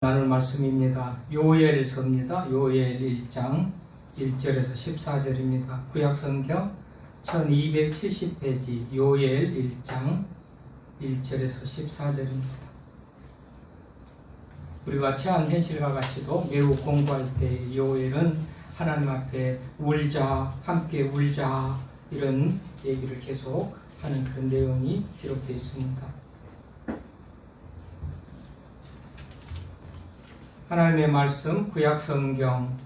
나눌 말씀입니다. 요엘서입니다. 요엘 1장 1절에서 14절입니다. 구약성경 1270페이지 요엘 1장 1절에서 14절입니다. 우리가 처한 현실과 같이도 매우 공부할 때 요엘은 하나님 앞에 울자, 함께 울자 이런 얘기를 계속 하는 그런 내용이 기록되어 있습니다. 하나님의 말씀 구약성경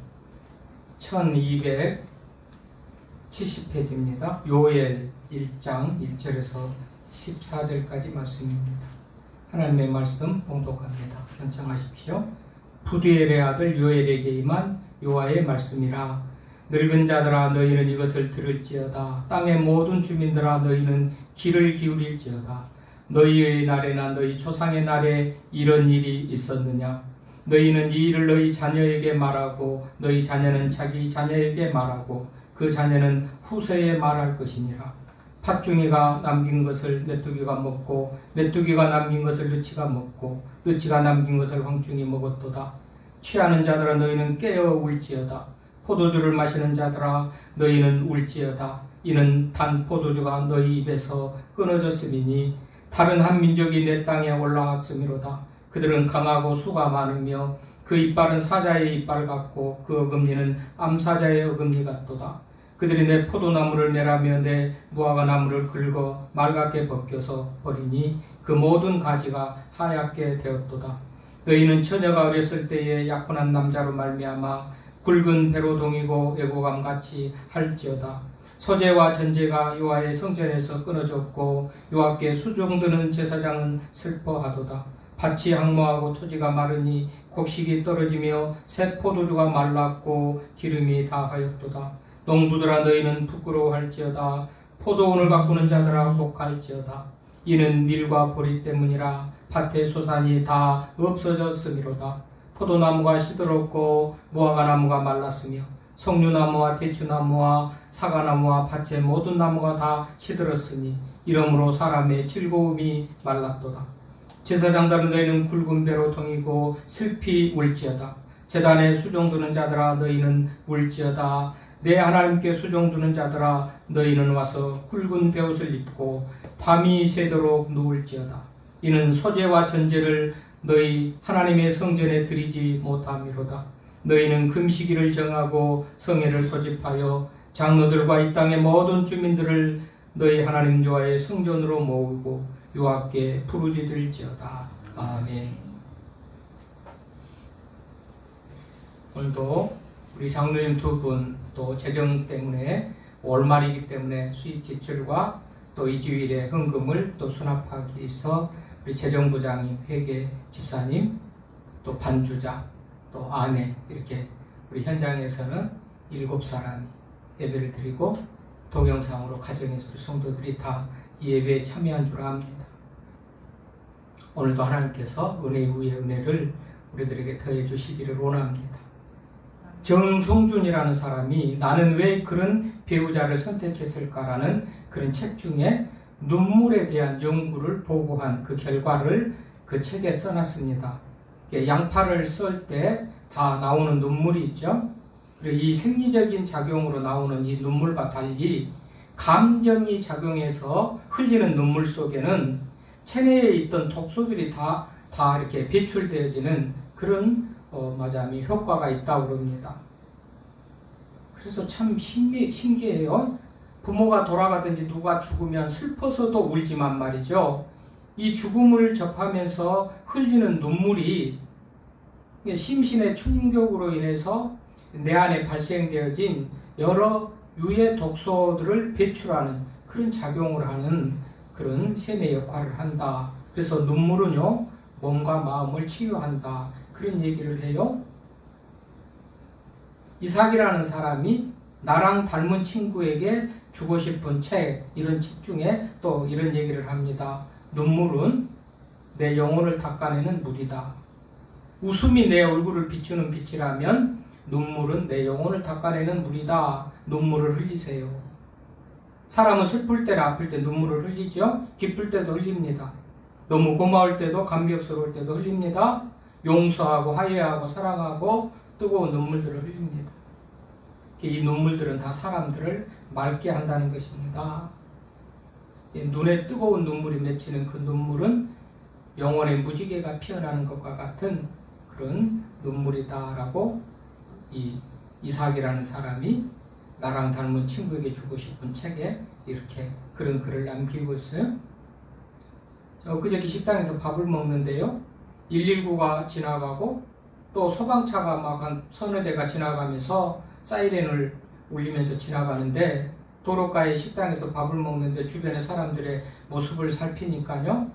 1270페이지입니다. 요엘 1장 1절에서 14절까지 말씀입니다. 하나님의 말씀 봉독합니다. 경청하십시오. 부두엘의 아들 요엘에게 임한 여호와의 말씀이라. 늙은 자들아 너희는 이것을 들을지어다. 땅의 모든 주민들아 너희는 귀를 기울일지어다. 너희의 날에나 너희 조상의 날에 이런 일이 있었느냐? 너희는 이 일을 너희 자녀에게 말하고 너희 자녀는 자기 자녀에게 말하고 그 자녀는 후세에 말할 것이니라. 팥중이가 남긴 것을 메뚜기가 먹고 메뚜기가 남긴 것을 느치가 먹고 느치가 남긴 것을 황충이 먹었도다. 취하는 자들아 너희는 깨어 울지어다. 포도주를 마시는 자들아 너희는 울지어다. 이는 단 포도주가 너희 입에서 끊어졌음이니 다른 한 민족이 내 땅에 올라왔음이로다. 그들은 강하고 수가 많으며 그 이빨은 사자의 이빨 같고 그 어금니는 암사자의 어금니 같도다. 그들이 내 포도나무를 매라며 내 무화과나무를 긁어 맑게 벗겨서 버리니 그 모든 가지가 하얗게 되었도다. 너희는 처녀가 어렸을 때에 약혼한 남자로 말미암아 굵은 배로 동이고 애고감같이 할지어다. 소재와 전제가 여호와의 성전에서 끊어졌고 여호와께 수종드는 제사장은 슬퍼하도다. 밭이 항모하고 토지가 마르니 곡식이 떨어지며 새 포도주가 말랐고 기름이 다하였도다. 농부들아 너희는 부끄러워할지어다. 포도원을 가꾸는 자들아 복할지어다. 이는 밀과 보리 때문이라. 밭의 소산이 다 없어졌음이로다. 포도나무가 시들었고 무화과나무가 말랐으며 석류나무와 대추나무와 사과나무와 밭의 모든 나무가 다 시들었으니 이러므로 사람의 즐거움이 말랐도다. 제사장들은 너희는 굵은 배로 동이고 슬피 울지어다. 제단에 수종두는 자들아 너희는 울지어다. 내 하나님께 수종두는 자들아 너희는 와서 굵은 베옷을 입고 밤이 새도록 누울지어다. 이는 소재와 전제를 너희 하나님의 성전에 드리지 못함이로다. 너희는 금시기를 정하고 성회를 소집하여 장로들과 이 땅의 모든 주민들을 너희 하나님 여호와의 성전으로 모으고 여호와께 부르짖을지어다. 아멘. 오늘도 우리 장로님 두 분 또 재정 때문에 월말이기 때문에 수입 지출과 또 이 주일에 헌금을 또 수납하기 위해서 우리 재정부장님, 회계 집사님, 또 반주자, 또 아내 이렇게 우리 현장에서는 7사람이 예배를 드리고 동영상으로 가정에서 우리 성도들이 다 이 예배에 참여한 줄 압니다. 오늘도 하나님께서 은혜 위에 은혜를 우리들에게 더해 주시기를 원합니다. 정성준이라는 사람이 나는 왜 그런 배우자를 선택했을까라는 그런 책 중에 눈물에 대한 연구를 보고한 그 결과를 그 책에 써놨습니다. 양파를 썰 때 다 나오는 눈물이 있죠. 그리고 이 생리적인 작용으로 나오는 이 눈물과 달리 감정이 작용해서 흘리는 눈물 속에는 체내에 있던 독소들이 다 이렇게 배출되어지는 그런 마자미 효과가 있다고 그럽니다. 그래서 참 신기해요. 부모가 돌아가든지 누가 죽으면 슬퍼서도 울지만 말이죠. 이 죽음을 접하면서 흘리는 눈물이 심신의 충격으로 인해서 내 안에 발생되어진 여러 유해 독소들을 배출하는 그런 작용을 하는 그런 세뇌 역할을 한다. 그래서 눈물은요 몸과 마음을 치유한다. 그런 얘기를 해요. 이삭이라는 사람이 나랑 닮은 친구에게 주고 싶은 책, 이런 책 중에 또 이런 얘기를 합니다. 눈물은 내 영혼을 닦아내는 물이다. 웃음이 내 얼굴을 비추는 빛이라면 눈물은 내 영혼을 닦아내는 물이다. 눈물을 흘리세요. 사람은 슬플 때나 아플 때 눈물을 흘리죠. 기쁠 때도 흘립니다. 너무 고마울 때도 감격스러울 때도 흘립니다. 용서하고 화해하고 사랑하고 뜨거운 눈물들을 흘립니다. 이 눈물들은 다 사람들을 맑게 한다는 것입니다. 눈에 뜨거운 눈물이 맺히는 그 눈물은 영혼의 무지개가 피어나는 것과 같은 그런 눈물이다라고 이 이삭이라는 사람이 나랑 닮은 친구에게 주고 싶은 책에 이렇게 그런 글을 남기고 있어요. 그저께 식당에서 밥을 먹는데요, 119가 지나가고 또 소방차가 막 한 서너 대가 지나가면서 사이렌을 울리면서 지나가는데, 도로가에 식당에서 밥을 먹는데 주변의 사람들의 모습을 살피니까요,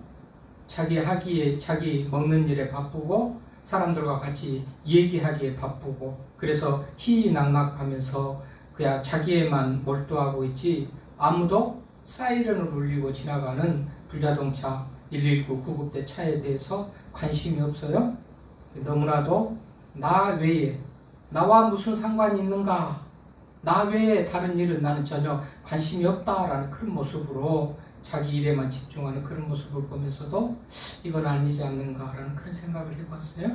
자기 하기에, 자기 먹는 일에 바쁘고 사람들과 같이 얘기하기에 바쁘고, 그래서 희희낙낙하면서 그냥 자기에만 몰두하고 있지 아무도 사이렌을 울리고 지나가는 불자동차 119 구급대 차에 대해서 관심이 없어요. 너무나도 나 외에, 나와 무슨 상관이 있는가, 나 외에 다른 일은 나는 전혀 관심이 없다라는 그런 모습으로 자기 일에만 집중하는 그런 모습을 보면서도 이건 아니지 않는가라는 그런 생각을 해봤어요.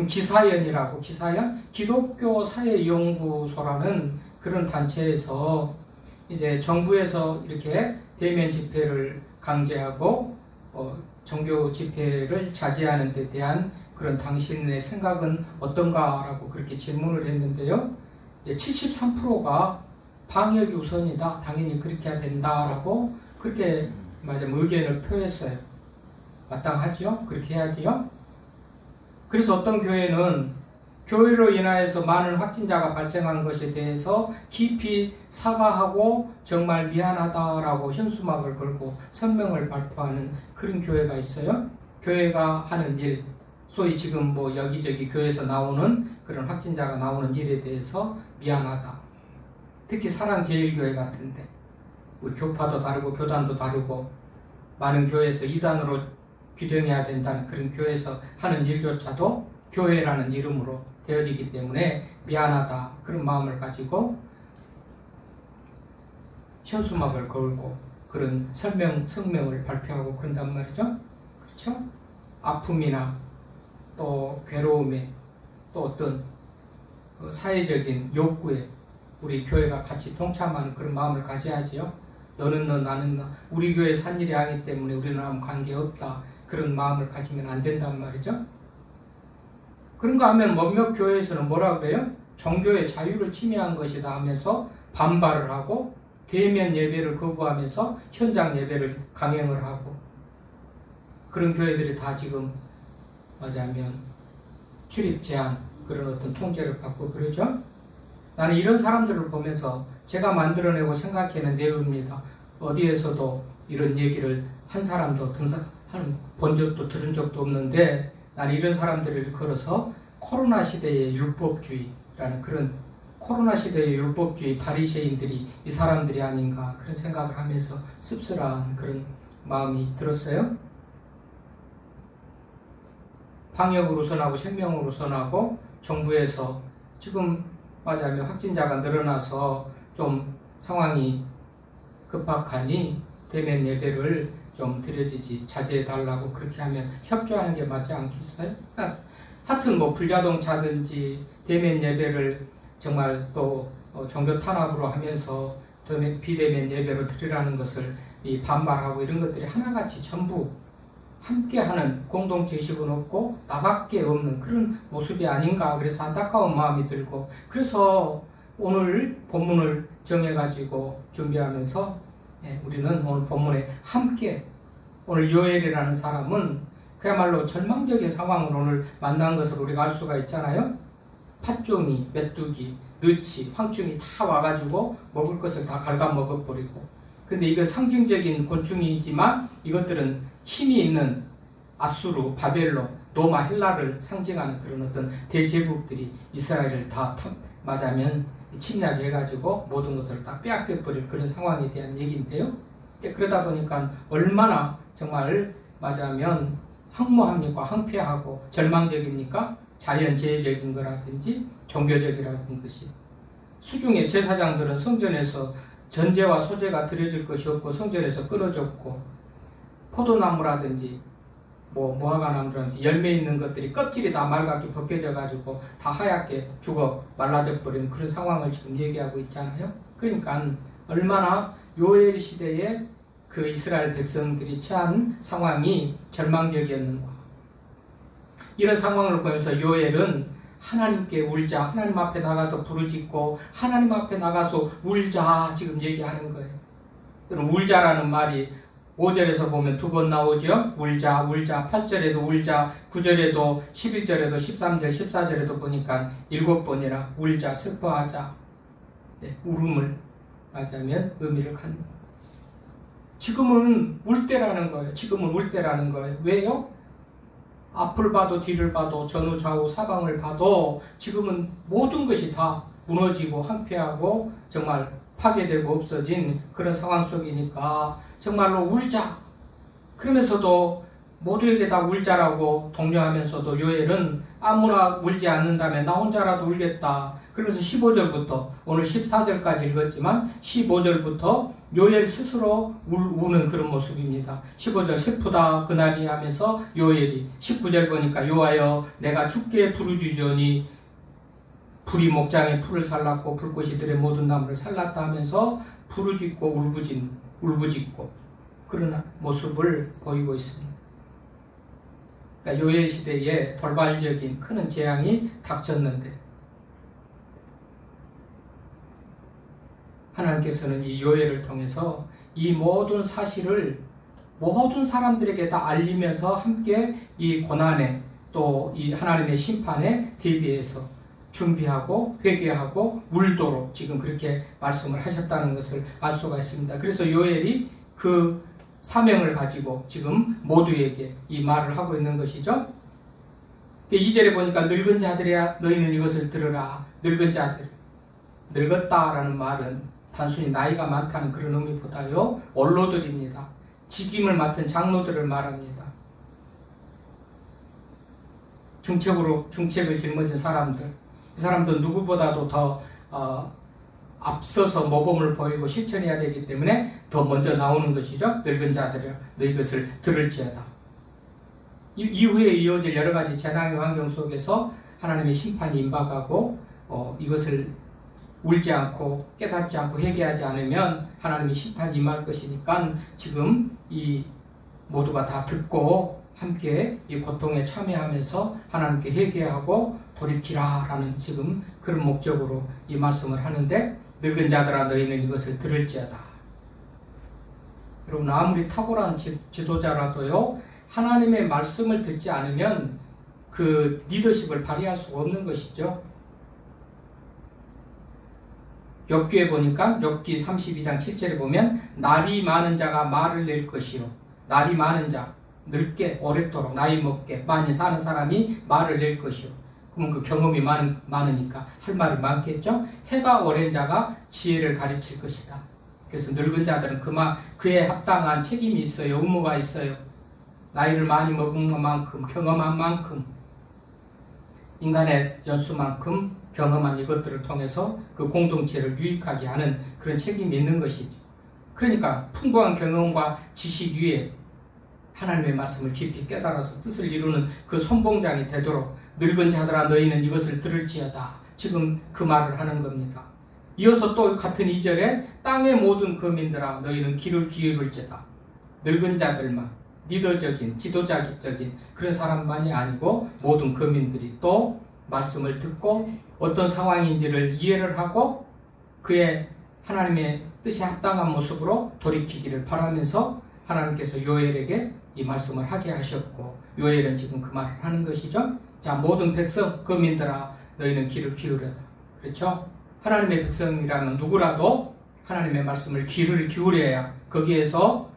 기사연이라고, 기사연 기독교 사회연구소라는 그런 단체에서 이제 정부에서 이렇게 대면 집회를 강제하고 종교 집회를 자제하는 데 대한 그런 당신의 생각은 어떤가라고 그렇게 질문을 했는데요, 73%가 방역이 우선이다, 당연히 그렇게 해야 된다라고 그렇게 의견을 표했어요. 마땅하죠? 그렇게 해야지요. 그래서 어떤 교회는 교회로 인하여서 많은 확진자가 발생한 것에 대해서 깊이 사과하고 정말 미안하다라고 현수막을 걸고 성명을 발표하는 그런 교회가 있어요. 교회가 하는 일, 소위 지금 여기저기 교회에서 나오는 그런 확진자가 나오는 일에 대해서 미안하다. 특히 사랑제일교회 같은데 우리 교파도 다르고 교단도 다르고 많은 교회에서 이단으로 규정해야 된다는 그런 교회에서 하는 일조차도 교회라는 이름으로 되어지기 때문에 미안하다, 그런 마음을 가지고 현수막을 걸고 그런 성명을 발표하고 그런단 말이죠. 그렇죠? 아픔이나 또 괴로움에 또 어떤 사회적인 욕구에 우리 교회가 같이 동참하는 그런 마음을 가져야지요. 너는 너, 나는 나, 우리 교회에서 한 일이 아니기 때문에 우리는 아무 관계없다, 그런 마음을 가지면 안 된단 말이죠. 그런가 하면 몇몇 교회에서는 뭐라 그래요? 종교의 자유를 침해한 것이다 하면서 반발을 하고 대면 예배를 거부하면서 현장 예배를 강행을 하고, 그런 교회들이 다 지금 맞아면 출입 제한 그런 어떤 통제를 받고 그러죠. 나는 이런 사람들을 보면서 제가 만들어내고 생각해낸 내용입니다. 어디에서도 이런 얘기를 한 사람도 본 적도 들은 적도 없는데, 나는 이런 사람들을 걸어서 코로나 시대의 율법주의라는 그런, 코로나 시대의 율법주의 바리새인들이 이 사람들이 아닌가 그런 생각을 하면서 씁쓸한 그런 마음이 들었어요. 방역을 우선하고 생명을 우선하고 정부에서 지금 맞아면 확진자가 늘어나서 좀 상황이 급박하니 대면 예배를 좀 드려지지 자제해달라고 그렇게 하면 협조하는 게 맞지 않겠어요? 하여튼 불자동차든지 대면 예배를 정말 또 종교 탄압으로 하면서 비대면 예배로 드리라는 것을 반발하고 이런 것들이 하나같이 전부 함께하는 공동체의식은 없고 나밖에 없는 그런 모습이 아닌가, 그래서 안타까운 마음이 들고, 그래서 오늘 본문을 정해가지고 준비하면서 우리는 오늘 본문에 함께, 오늘 요엘이라는 사람은 그야말로 절망적인 상황을 오늘 만난 것을 우리가 알 수가 있잖아요. 팥종이, 메뚜기, 느치, 황충이 다 와가지고 먹을 것을 다 갉아먹어버리고, 근데 이건 상징적인 곤충이지만 이것들은 힘이 있는 아수르, 바벨론, 로마, 헬라를 상징하는 그런 어떤 대제국들이 이스라엘을 다 맞으면 침략해가지고 모든 것을 다 빼앗겨버릴 그런 상황에 대한 얘기인데요. 그러다 보니까 얼마나 정말 맞으면 황무합니까? 황폐하고 절망적입니까? 자연재해적인 거라든지 종교적이라는 것이. 수중에 제사장들은 성전에서 전제와 소제가 드려질 것이 없고 성전에서 끊어졌고, 포도나무라든지 무화과 나무들은 열매 있는 것들이 껍질이 다 말갛게 벗겨져 가지고 다 하얗게 죽어 말라져 버리는 그런 상황을 지금 얘기하고 있잖아요. 그러니까 얼마나 요엘 시대에 그 이스라엘 백성들이 처한 상황이 절망적이었는가. 이런 상황을 보면서 요엘은 하나님께 울자, 하나님 앞에 나가서 부르짖고 하나님 앞에 나가서 울자 지금 얘기하는 거예요. 그럼 울자라는 말이 5절에서 보면 2번 나오죠. 울자, 울자. 8절에도 울자, 9절에도 11절에도 13절, 14절에도 보니까 7번이나 울자, 슬퍼하자. 네, 울음을 하자면 의미를 갖는 거예요. 지금은 울 때라는 거예요. 지금은 울 때라는 거예요. 왜요? 앞을 봐도 뒤를 봐도 전후 좌우 사방을 봐도 지금은 모든 것이 다 무너지고 황폐하고 정말 파괴되고 없어진 그런 상황 속이니까 정말로 울자. 그러면서도 모두에게 다 울자라고 독려하면서도 요엘은 아무나 울지 않는다면 나 혼자라도 울겠다. 그러면서 15절부터 오늘 14절까지 읽었지만 15절부터 요엘 스스로 우는 그런 모습입니다. 15절 슬프다 그날이 하면서 요엘이 19절 보니까 여호와여 내가 주께 부르짖으니 불이 목장에 풀을 살랐고 불꽃이 들의 모든 나무를 살랐다 하면서 부르짖고 울부짖고 그런 모습을 보이고 있습니다. 그러니까 요엘 시대에 돌발적인 큰 재앙이 닥쳤는데 하나님께서는 이 요엘을 통해서 이 모든 사실을 모든 사람들에게 다 알리면서 함께 이 고난에 또 이 하나님의 심판에 대비해서 준비하고 회개하고 울도록 지금 그렇게 말씀을 하셨다는 것을 알 수가 있습니다. 그래서 요엘이 그 사명을 가지고 지금 모두에게 이 말을 하고 있는 것이죠. 2절에 보니까 늙은 자들이야 너희는 이것을 들으라. 늙은 자들. 늙었다라는 말은 단순히 나이가 많다는 그런 의미보다요 원로들입니다. 직임을 맡은 장로들을 말합니다. 중책을 짊어진 사람들, 이 사람들 누구보다도 더 앞서서 모범을 보이고 실천해야 되기 때문에 더 먼저 나오는 것이죠. 늙은 자들이여 너희 것을 들을지어다. 이후에 이어질 여러 가지 재난의 환경 속에서 하나님의 심판이 임박하고 이것을 울지 않고 깨닫지 않고 회개하지 않으면 하나님의 심판이 임할 것이니까 지금 이 모두가 다 듣고 함께 이 고통에 참여하면서 하나님께 회개하고 돌이키라라는 지금 그런 목적으로 이 말씀을 하는데 늙은 자들아 너희는 이것을 들을지어다. 여러분 아무리 탁월한 지도자라도요 하나님의 말씀을 듣지 않으면 그 리더십을 발휘할 수가 없는 것이죠. 욥기에 보니까 욥기 32장 7절에 보면 날이 많은 자가 말을 낼 것이요 날이 많은 자 늙게 오랫도록 나이 먹게 많이 사는 사람이 말을 낼 것이요. 그러면 그 경험이 많으니까 할 말이 많겠죠. 해가 오랜 자가 지혜를 가르칠 것이다. 그래서 늙은 자들은 그에 합당한 책임이 있어요. 의무가 있어요. 나이를 많이 먹은 만큼 경험한 만큼 인간의 연수만큼 경험한 이것들을 통해서 그 공동체를 유익하게 하는 그런 책임이 있는 것이죠. 그러니까 풍부한 경험과 지식 위에 하나님의 말씀을 깊이 깨달아서 뜻을 이루는 그 선봉장이 되도록 늙은 자들아 너희는 이것을 들을지어다. 지금 그 말을 하는 겁니다. 이어서 또 같은 2절에 땅의 모든 거민들아 너희는 귀를 기울일지어다. 늙은 자들만 리더적인 지도자적인 그런 사람만이 아니고 모든 거민들이 또 말씀을 듣고 어떤 상황인지를 이해를 하고 그의 하나님의 뜻에 합당한 모습으로 돌이키기를 바라면서 하나님께서 요엘에게 이 말씀을 하게 하셨고 요엘은 지금 그 말을 하는 것이죠. 자 모든 백성 거민들아 너희는 귀를 기울여라. 그렇죠? 하나님의 백성이라면 누구라도 하나님의 말씀을 귀를 기울여야 거기에서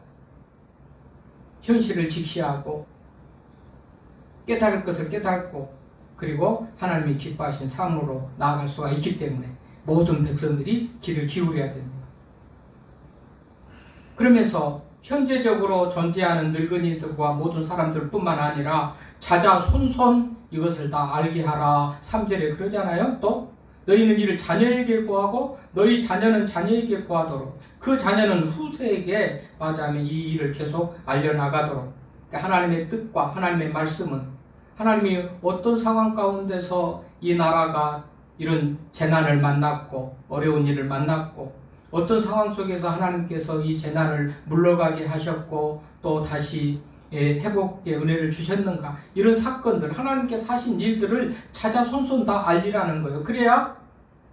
현실을 직시하고 깨달을 것을 깨닫고 그리고 하나님이 기뻐하신 삶으로 나아갈 수가 있기 때문에 모든 백성들이 귀를 기울여야 됩니다. 그러면서 현재적으로 존재하는 늙은이들과 모든 사람들 뿐만 아니라 자자손손 이것을 다 알게 하라. 3절에 그러잖아요. 또 너희는 이를 자녀에게 구하고 너희 자녀는 자녀에게 구하도록 그 자녀는 후세에게 말하자면 이 일을 계속 알려나가도록 하나님의 뜻과 하나님의 말씀은 하나님이 어떤 상황 가운데서 이 나라가 이런 재난을 만났고 어려운 일을 만났고 어떤 상황 속에서 하나님께서 이 재난을 물러가게 하셨고 또 다시 회복의 은혜를 주셨는가, 이런 사건들, 하나님께서 하신 일들을 자자손손 다 알리라는 거예요. 그래야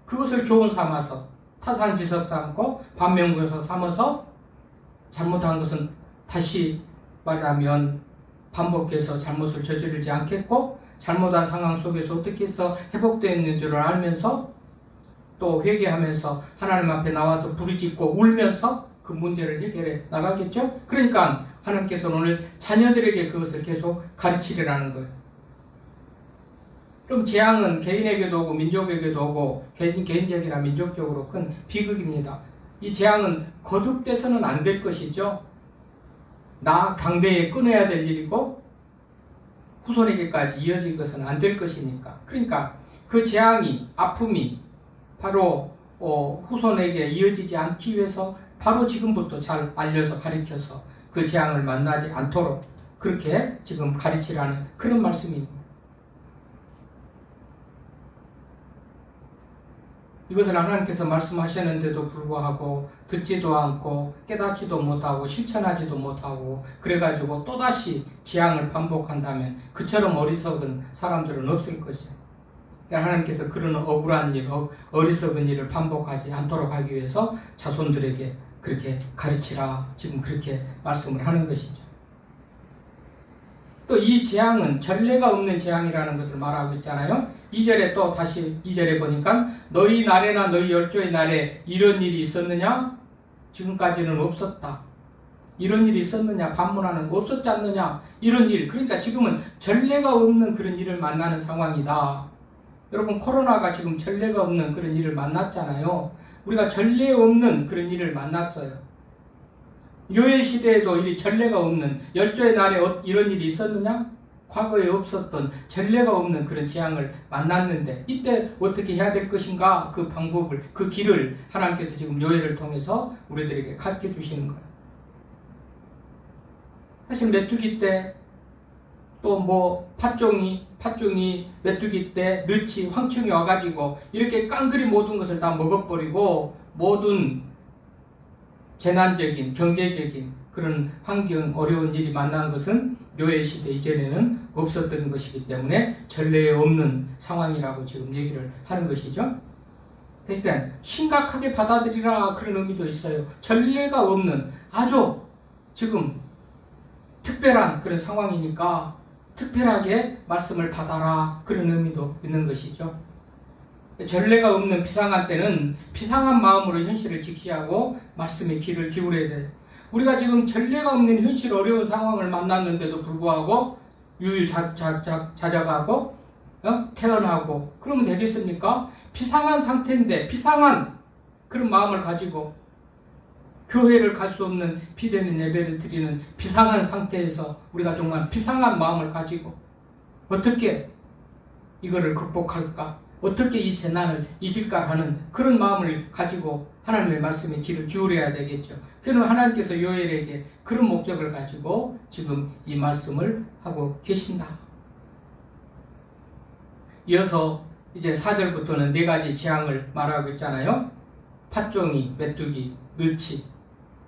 그것을 교훈 삼아서 타산지석 삼고 반면교사 삼아서 잘못한 것은 다시 말하면 반복해서 잘못을 저지르지 않겠고, 잘못한 상황 속에서 어떻게 해서 회복되어 있는 줄을 알면서 또 회개하면서 하나님 앞에 나와서 부르짖고 울면서 그 문제를 해결해 나가겠죠. 그러니까 하나님께서는 오늘 자녀들에게 그것을 계속 가르치려는 거예요. 그럼 재앙은 개인에게도 오고 민족에게도 오고, 개인적이나 민족적으로 큰 비극입니다. 이 재앙은 거듭돼서는 안 될 것이죠. 나 당대에 끊어야 될 일이고 후손에게까지 이어질 것은 안 될 것이니까. 그러니까 그 재앙이, 아픔이 바로 후손에게 이어지지 않기 위해서 바로 지금부터 잘 알려서 가르쳐서 그 재앙을 만나지 않도록 그렇게 지금 가르치라는 그런 말씀입니다. 이것을 하나님께서 말씀하셨는데도 불구하고 듣지도 않고 깨닫지도 못하고 실천하지도 못하고 그래가지고 또다시 재앙을 반복한다면 그처럼 어리석은 사람들은 없을 것이에요. 하나님께서 그런 억울한 일, 어리석은 일을 반복하지 않도록 하기 위해서 자손들에게 그렇게 가르치라, 지금 그렇게 말씀을 하는 것이죠. 또 이 재앙은 전례가 없는 재앙이라는 것을 말하고 있잖아요. 2절에 또 다시 2절에 보니까 너희 날에나 너희 열조의 날에 이런 일이 있었느냐? 지금까지는 없었다. 이런 일이 있었느냐? 반문하는 거 없었지 않느냐? 이런 일. 그러니까 지금은 전례가 없는 그런 일을 만나는 상황이다. 여러분, 코로나가 지금 전례가 없는 그런 일을 만났잖아요. 우리가 전례 없는 그런 일을 만났어요. 요엘 시대에도 이 전례가 없는, 열조의 날에 이런 일이 있었느냐? 과거에 없었던 전례가 없는 그런 재앙을 만났는데 이때 어떻게 해야 될 것인가? 그 방법을, 그 길을 하나님께서 지금 요엘을 통해서 우리들에게 가르쳐 주시는 거예요. 사실 메뚜기 때 또 뭐 팥종이 메뚜기 때 느치, 황충이 와가지고 이렇게 깡그리 모든 것을 다 먹어버리고 모든 재난적인, 경제적인 그런 환경, 어려운 일이 만난 것은 요엘 시대 이전에는 없었던 것이기 때문에 전례에 없는 상황이라고 지금 얘기를 하는 것이죠. 그러니까 심각하게 받아들이라, 그런 의미도 있어요. 전례가 없는 아주 지금 특별한 그런 상황이니까 특별하게 말씀을 받아라, 그런 의미도 있는 것이죠. 전례가 없는 비상한 때는 비상한 마음으로 현실을 직시하고 말씀의 귀를 기울여야 돼요. 우리가 지금 전례가 없는 현실, 어려운 상황을 만났는데도 불구하고 유유자적하고 태어나고 그러면 되겠습니까? 비상한 상태인데 비상한 그런 마음을 가지고 교회를 갈 수 없는 비대면 예배를 드리는 비상한 상태에서 우리가 정말 비상한 마음을 가지고 어떻게 이거를 극복할까? 어떻게 이 재난을 이길까 하는 그런 마음을 가지고 하나님의 말씀에 귀를 기울여야 되겠죠. 그러면 하나님께서 요엘에게 그런 목적을 가지고 지금 이 말씀을 하고 계신다. 이어서 이제 4절부터는 4가지 재앙을 말하고 있잖아요. 팥종이, 메뚜기, 느치,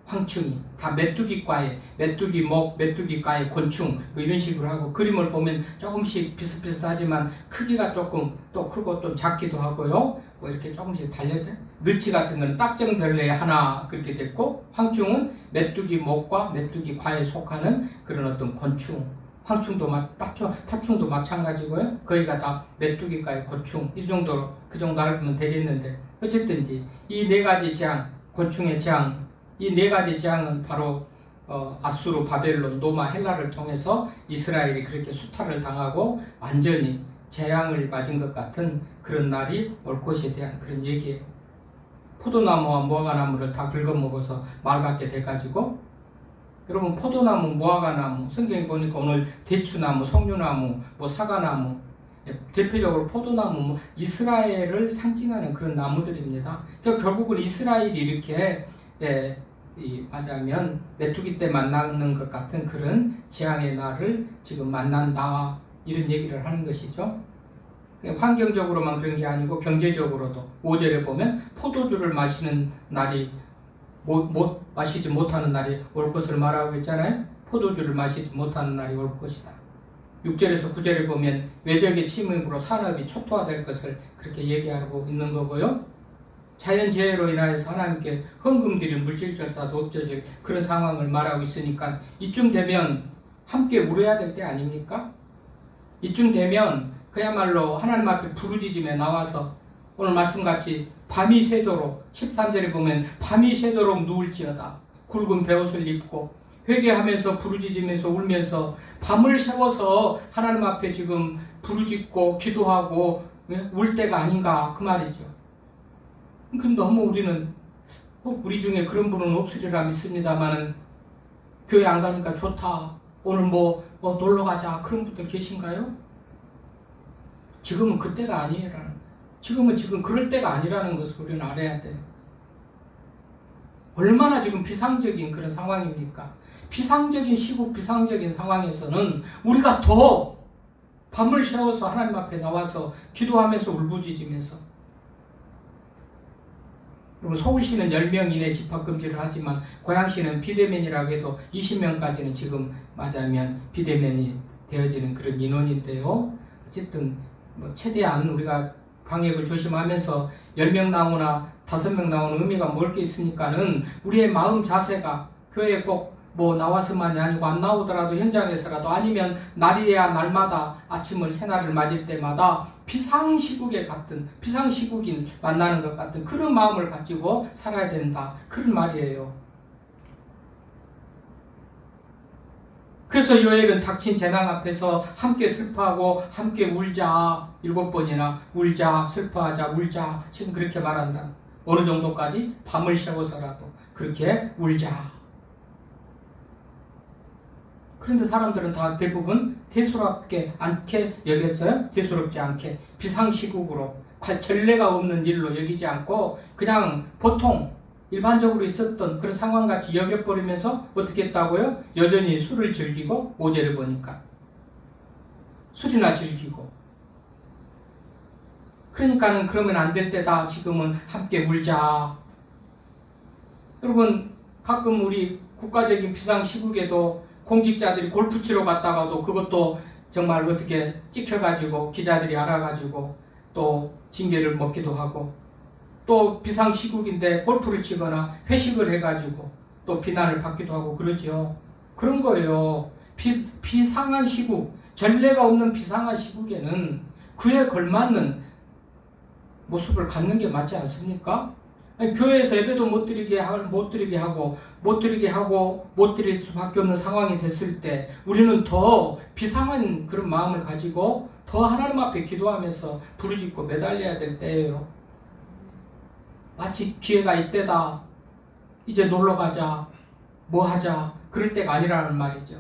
황충이 다 메뚜기과의, 메뚜기목, 메뚜기과의 곤충 뭐 이런 식으로 하고, 그림을 보면 조금씩 비슷비슷하지만 크기가 조금 또 크고 좀 작기도 하고요. 뭐 이렇게 조금씩 달려져. 느치 같은 건 딱정별내에 하나 그렇게 됐고, 황충은 메뚜기목과 메뚜기과에 속하는 그런 어떤 곤충. 황충도 팥충도 마찬가지고요. 거기가 다 메뚜기과의 곤충. 이 정도로 그 정도 알면 되겠는데, 어쨌든지 이 4가지 재앙, 곤충의 재앙, 이 4가지 재앙은 바로 아수르, 바벨론, 로마, 헬라를 통해서 이스라엘이 그렇게 수탈을 당하고 완전히 재앙을 맞은 것 같은 그런 날이 올 것에 대한 그런 얘기예요. 포도나무와 무화과나무를 다 긁어먹어서 맑게 돼가지고, 여러분 포도나무, 무화과나무, 성경에 보니까 오늘 대추나무, 석류나무, 뭐 사과나무, 대표적으로 포도나무, 이스라엘을 상징하는 그런 나무들입니다. 그러니까 결국은 이스라엘이 이렇게 맞아면 메뚜기 때 만나는 것 같은 그런 재앙의 날을 지금 만난다, 이런 얘기를 하는 것이죠. 환경적으로만 그런 게 아니고 경제적으로도 5절에 보면 포도주를 마시는 날이 마시지 못하는 날이 올 것을 말하고 있잖아요. 포도주를 마시지 못하는 날이 올 것이다. 6절에서 9절에 보면 외적의 침입으로 산업이 초토화될 것을 그렇게 얘기하고 있는 거고요. 자연재해로 인하여서 하나님께 헌금들이 물질적 다 없어질 그런 상황을 말하고 있으니까 이쯤 되면 함께 울어야 될 때 아닙니까? 이쯤 되면 그야말로 하나님 앞에 부르짖음에 나와서 오늘 말씀같이 밤이 새도록 13절에 보면 밤이 새도록 누울지어다. 굵은 베옷을 입고 회개하면서 부르짖으면서 울면서 밤을 새워서 하나님 앞에 지금 부르짖고 기도하고 울 때가 아닌가, 그 말이죠. 근데 너무 우리는 우리 중에 그런 분은 없으리라 믿습니다만은 교회 안 가니까 좋다, 오늘 뭐 놀러 가자, 그런 분들 계신가요? 지금은 그때가 아니라는 거예요. 지금 그럴 때가 아니라는 것을 우리는 알아야 돼요. 얼마나 지금 비상적인 그런 상황입니까? 비상적인 시국, 비상적인 상황에서는 우리가 더 밤을 새워서 하나님 앞에 나와서 기도하면서 울부짖으면서, 그러면 서울시는 10명 이내 집합금지를 하지만 고양시는 비대면이라고 해도 20명까지는 지금 맞으면 비대면이 되어지는 그런 인원인데요. 어쨌든 최대한 우리가 방역을 조심하면서 10명 나오나 5명 나오는 의미가 뭘 게 있으니까는 우리의 마음 자세가 교회에 꼭 나와서만이 아니고 안 나오더라도 현장에서라도 아니면 날이야 날마다 아침을 새날을 맞을 때마다 비상시국에 같은, 비상시국인 만나는 것 같은 그런 마음을 가지고 살아야 된다, 그런 말이에요. 그래서 요엘은 닥친 재난 앞에서 함께 슬퍼하고 함께 울자, 7번이나 울자, 슬퍼하자, 울자, 지금 그렇게 말한다. 어느 정도까지? 밤을 새워서라도 그렇게 울자. 그런데 사람들은 다 대부분 대수롭지 않게 여겼어요. 대수롭지 않게 비상시국으로 전례가 없는 일로 여기지 않고 그냥 보통 일반적으로 있었던 그런 상황같이 여겨버리면서 어떻게 했다고요? 여전히 술을 즐기고, 5절에 보니까 술이나 즐기고. 그러니까는 그러면 안 될 때다. 지금은 함께 울자. 여러분, 가끔 우리 국가적인 비상시국에도 공직자들이 골프 치러 갔다가도 그것도 정말 어떻게 찍혀가지고 기자들이 알아가지고 또 징계를 먹기도 하고, 또 비상시국인데 골프를 치거나 회식을 해가지고 또 비난을 받기도 하고 그러죠. 그런 거예요. 비상한 시국, 전례가 없는 비상한 시국에는 그에 걸맞는 모습을 갖는 게 맞지 않습니까? 아니, 교회에서 예배도 못 드리게 하고 못 드릴 수밖에 없는 상황이 됐을 때 우리는 더 비상한 그런 마음을 가지고 더 하나님 앞에 기도하면서 부르짖고 매달려야 될 때예요. 마치 기회가 이때다, 이제 놀러 가자, 뭐 하자, 그럴 때가 아니라는 말이죠.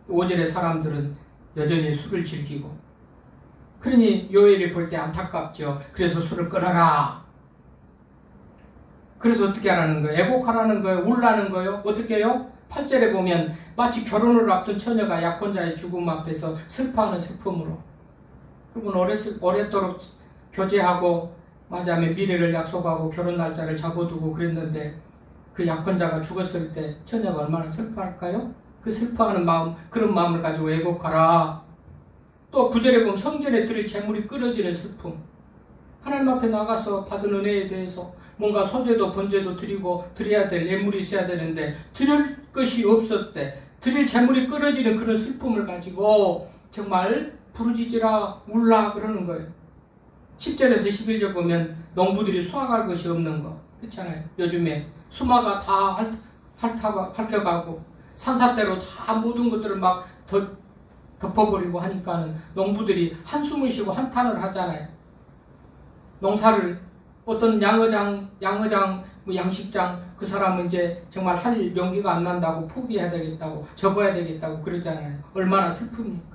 5절의 사람들은 여전히 술을 즐기고, 그러니 요엘이 볼 때 안타깝죠. 그래서 술을 끊어라. 그래서 어떻게 하라는 거예요? 애곡하라는 거예요? 울라는 거예요? 어떻게 해요? 8절에 보면 마치 결혼을 앞둔 처녀가 약혼자의 죽음 앞에서 슬퍼하는 슬픔으로. 그분 오랫도록 교제하고 맞아면 미래를 약속하고 결혼 날짜를 잡아두고 그랬는데 그 약혼자가 죽었을 때 처녀가 얼마나 슬퍼할까요? 그 슬퍼하는 마음, 그런 마음을 가지고 애곡하라. 또 9절에 보면 성전에 드릴 재물이 끊어지는 슬픔. 하나님 앞에 나가서 받은 은혜에 대해서 뭔가 소제도 번제도 드리고 드려야 될 예물이 있어야 되는데 드릴 것이 없었대. 드릴 재물이 끊어지는 그런 슬픔을 가지고 정말 부르짖으라, 울라 그러는 거예요. 10절에서 11절 보면 농부들이 수확할 것이 없는 거 그렇잖아요. 요즘에 수마가 다 핥혀가고 산사대로 다 모든 것들을 막 덮어버리고 하니까는 농부들이 한숨을 쉬고 한탄을 하잖아요. 농사를 어떤 양어장, 양식장 그 사람은 이제 정말 할 용기가 안 난다고 포기해야 되겠다고 접어야 되겠다고 그러잖아요. 얼마나 슬픕니까?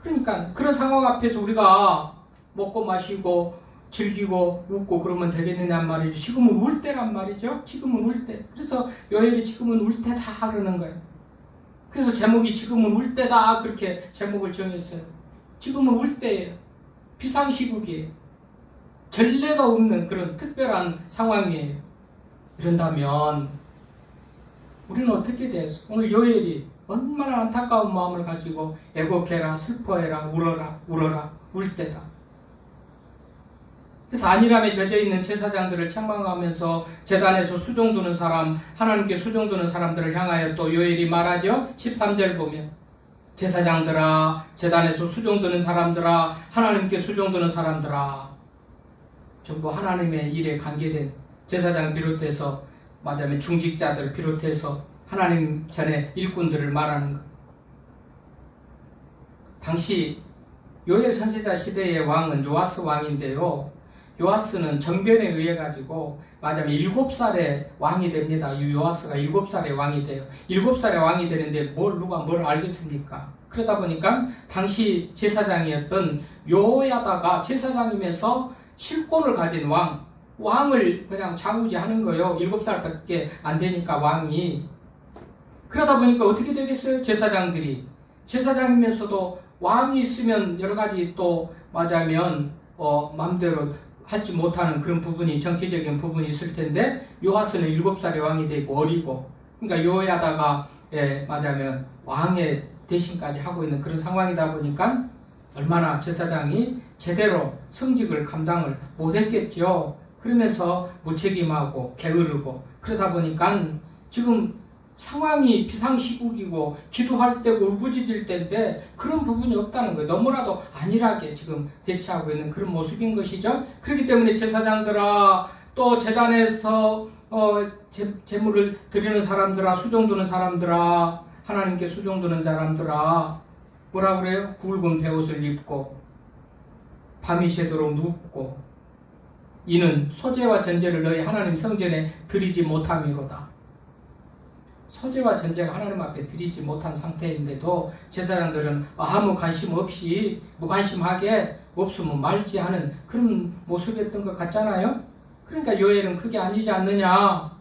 그러니까 그런 상황 앞에서 우리가 먹고 마시고 즐기고 웃고 그러면 되겠느냐 말이죠. 지금은 울 때란 말이죠. 지금은 울 때. 그래서 요엘이 지금은 울 때다 그러는 거예요. 그래서 제목이 지금은 울 때다 그렇게 제목을 정했어요. 지금은 울 때예요. 비상시국이에요. 전례가 없는 그런 특별한 상황이에요. 이런다면 우리는 어떻게 돼서 오늘 요엘이 얼마나 안타까운 마음을 가지고 애곡해라, 슬퍼해라, 울어라, 울어라, 울 때다. 그래서 안일함에 젖어있는 제사장들을 책망하면서 제단에서 수종두는 사람, 하나님께 수종두는 사람들을 향하여 또 요엘이 말하죠. 13절 보면 제사장들아, 제단에서 수종두는 사람들아, 하나님께 수종두는 사람들아. 전부 하나님의 일에 관계된 제사장 비롯해서 말하자면 중직자들 비롯해서 하나님 전에 일꾼들을 말하는 것. 당시 요엘 선지자 시대의 왕은 요아스 왕인데요. 요아스는 정변에 의해 가지고 말하자면 7살에 왕이 됩니다. 이 요아스가 7살에 왕이 돼요. 7살에 왕이 되는데 누가 뭘 알겠습니까? 그러다 보니까 당시 제사장이었던 요야다가 제사장이면서 실권을 가진 왕을 그냥 좌우지하는 거예요. 7살밖에 안 되니까 왕이. 그러다 보니까 어떻게 되겠어요? 제사장이면서도 왕이 있으면 여러 가지 또 말하자면 마음대로 하지 못하는 그런 부분이 정치적인 부분이 있을 텐데 요아스는 7살에 왕이 되고 어리고 그러니까 요야다가 말하자면 왕의 대신까지 하고 있는 그런 상황이다 보니까 얼마나 제사장이 제대로 성직을 감당을 못했겠죠. 그러면서 무책임하고 게으르고 그러다 보니까 지금 상황이 비상시국이고 기도할 때고 울부짖을 때인데 그런 부분이 없다는 거예요. 너무나도 안일하게 지금 대처하고 있는 그런 모습인 것이죠. 그렇기 때문에 제사장들아, 또 제단에서 제물을 드리는 사람들아, 수종두는 사람들아, 하나님께 수종두는 사람들아, 뭐라 그래요? 굵은 베옷을 입고 밤이 새도록 눕고 이는 소제와 전제를 너희 하나님 성전에 드리지 못함이로다. 소제와 전제가 하나님 앞에 드리지 못한 상태인데도 제사장들은 아무 관심 없이 무관심하게 없으면 말지 하는 그런 모습이었던 것 같잖아요. 그러니까 요엘은 그게 아니지 않느냐.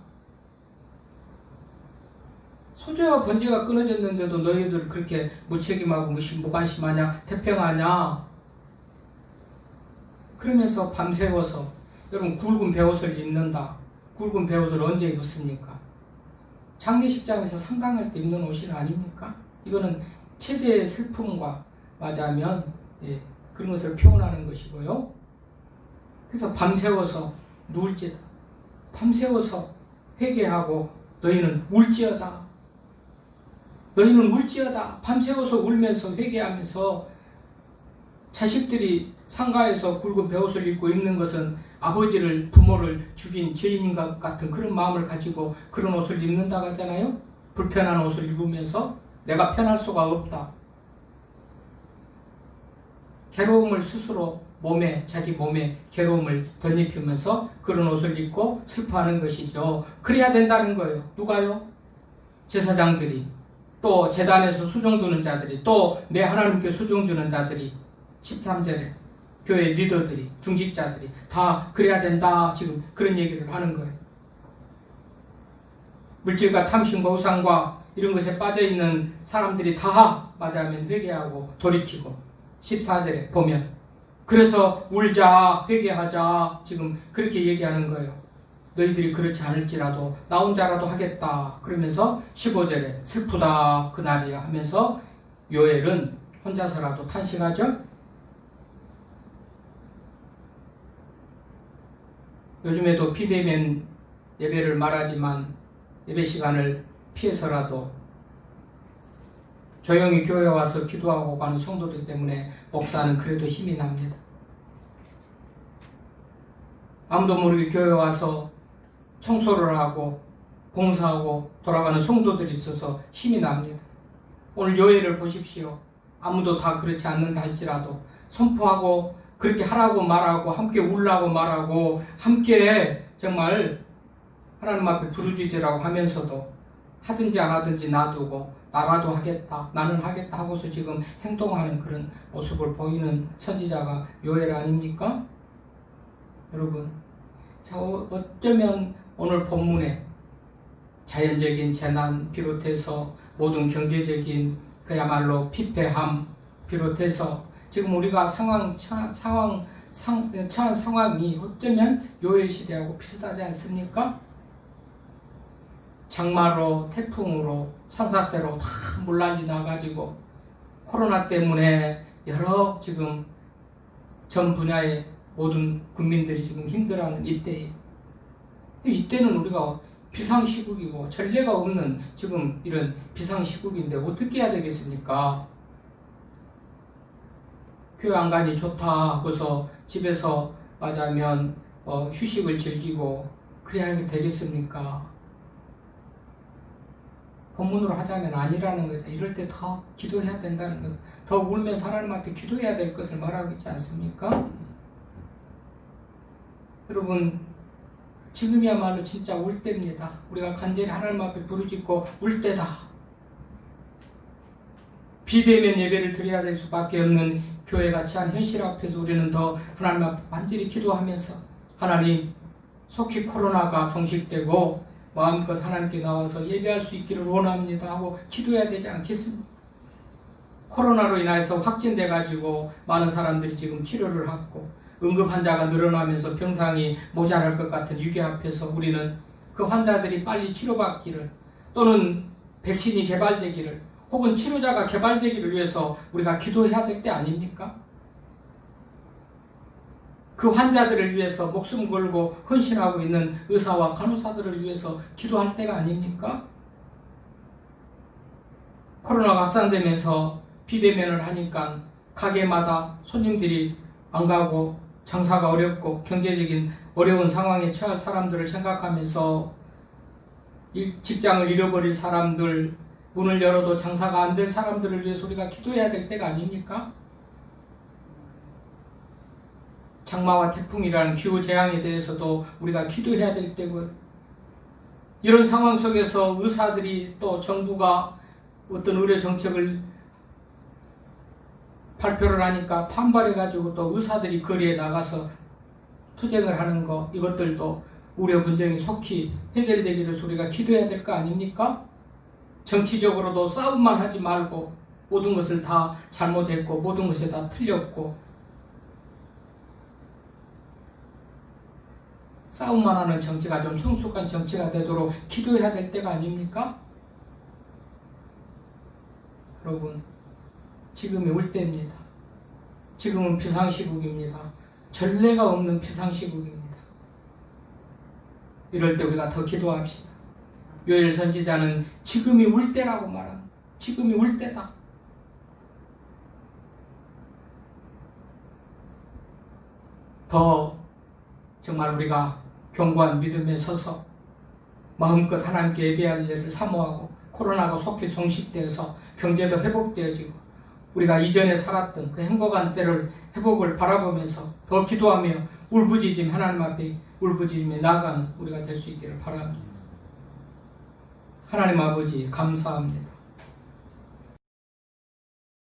소제와 번제가 끊어졌는데도 너희들 그렇게 무책임하고 무관심하냐, 태평하냐. 그러면서 밤새워서 여러분 굵은 베옷을 입는다. 굵은 베옷을 언제 입었습니까? 장례식장에서 상당할 때 입는 옷이 아닙니까? 이거는 최대의 슬픔과 맞이하면 그런 것을 표현하는 것이고요. 그래서 밤새워서 누울지다. 밤새워서 회개하고 너희는 울지어다. 너희는 울지어다. 밤새워서 울면서 회개하면서 자식들이 상가에서 굵은 베옷을 입고 입는 것은 아버지를 부모를 죽인 죄인인 것 같은 그런 마음을 가지고 그런 옷을 입는다고 하잖아요. 불편한 옷을 입으면서 내가 편할 수가 없다. 괴로움을 스스로 자기 몸에 괴로움을 덧입히면서 그런 옷을 입고 슬퍼하는 것이죠. 그래야 된다는 거예요. 누가요? 제사장들이, 또 제단에서 수종두는 자들이, 또 내 하나님께 수종주는 자들이, 13절에 교회 리더들이, 중직자들이 다 그래야 된다. 지금 그런 얘기를 하는 거예요. 물질과 탐심과 우상과 이런 것에 빠져있는 사람들이 다 맞아하면 회개하고 돌이키고 14절에 보면 그래서 울자, 회개하자 지금 그렇게 얘기하는 거예요. 너희들이 그렇지 않을지라도 나 혼자라도 하겠다. 그러면서 15절에 슬프다 그날이야 하면서 요엘은 혼자서라도 탄식하죠. 요즘에도 비대면 예배를 말하지만 예배 시간을 피해서라도 조용히 교회에 와서 기도하고 가는 성도들 때문에 목사는 그래도 힘이 납니다. 아무도 모르게 교회에 와서 청소를 하고 봉사하고 돌아가는 성도들이 있어서 힘이 납니다. 오늘 요엘을 보십시오. 아무도 다 그렇지 않는다 할지라도 선포하고 그렇게 하라고 말하고 함께 울라고 말하고 함께 정말 하나님 앞에 부르짖으라고 하면서도 하든지 안 하든지 놔두고 나라도 하겠다, 나는 하겠다 하고서 지금 행동하는 그런 모습을 보이는 선지자가 요엘 아닙니까? 여러분, 자, 어쩌면 오늘 본문에 자연적인 재난 비롯해서 모든 경제적인 그야말로 피폐함 비롯해서 지금 우리가 처한 상황이 어쩌면 요엘 시대하고 비슷하지 않습니까? 장마로, 태풍으로, 산사태로 다 물난리 나가지고 코로나 때문에 여러 지금 전 분야의 모든 국민들이 지금 힘들어하는 이때에, 이때는 우리가 비상시국이고 전례가 없는 지금 이런 비상시국인데 어떻게 해야 되겠습니까? 교회 안 가니 좋다 하고서 집에서 맞으면 휴식을 즐기고 그래야 되겠습니까? 본문으로 하자면 아니라는 거죠. 이럴 때 더 기도해야 된다는 것, 더 울면서 하나님 앞에 기도해야 될 것을 말하고 있지 않습니까? 여러분, 지금이야말로 진짜 울 때입니다. 우리가 간절히 하나님 앞에 부르짖고 울 때다. 비대면 예배를 드려야 될 수밖에 없는 교회가 처한 현실 앞에서 우리는 더 하나님 앞에 간절히 기도하면서 하나님, 속히 코로나가 종식되고 마음껏 하나님께 나와서 예배할 수 있기를 원합니다 하고 기도해야 되지 않겠습니까? 코로나로 인해서 확진돼 가지고 많은 사람들이 지금 치료를 하고 응급 환자가 늘어나면서 병상이 모자랄 것 같은 위기 앞에서 우리는 그 환자들이 빨리 치료받기를, 또는 백신이 개발되기를, 혹은 치료자가 개발되기를 위해서 우리가 기도해야 될 때 아닙니까? 그 환자들을 위해서 목숨 걸고 헌신하고 있는 의사와 간호사들을 위해서 기도할 때가 아닙니까? 코로나가 확산되면서 비대면을 하니까 가게마다 손님들이 안 가고 장사가 어렵고 경제적인 어려운 상황에 처할 사람들을 생각하면서 직장을 잃어버릴 사람들, 문을 열어도 장사가 안 될 사람들을 위해서 우리가 기도해야 될 때가 아닙니까? 장마와 태풍이라는 기후재앙에 대해서도 우리가 기도해야 될 때고, 이런 상황 속에서 의사들이 또 정부가 어떤 의료 정책을 발표를 하니까 반발해가지고 또 의사들이 거리에 나가서 투쟁을 하는 거, 이것들도 우려 분쟁이 속히 해결되기를 우리가 기도해야 될 거 아닙니까? 정치적으로도 싸움만 하지 말고 모든 것을 다 잘못했고 모든 것이 다 틀렸고 싸움만 하는 정치가 좀 성숙한 정치가 되도록 기도해야 될 때가 아닙니까? 여러분, 지금이 올 때입니다. 지금은 비상시국입니다. 전례가 없는 비상시국입니다. 이럴 때 우리가 더 기도합시다. 요엘 선지자는 지금이 울 때라고 말합니다. 지금이 울 때다. 더 정말 우리가 견고한 믿음에 서서 마음껏 하나님께 예배할 일을 사모하고, 코로나가 속히 종식되어서 경제도 회복되어지고 우리가 이전에 살았던 그 행복한 때를 회복을 바라보면서 더 기도하며 울부짖으며 하나님 앞에 울부짖으며 나아가는 우리가 될 수 있기를 바랍니다. 하나님 아버지, 감사합니다.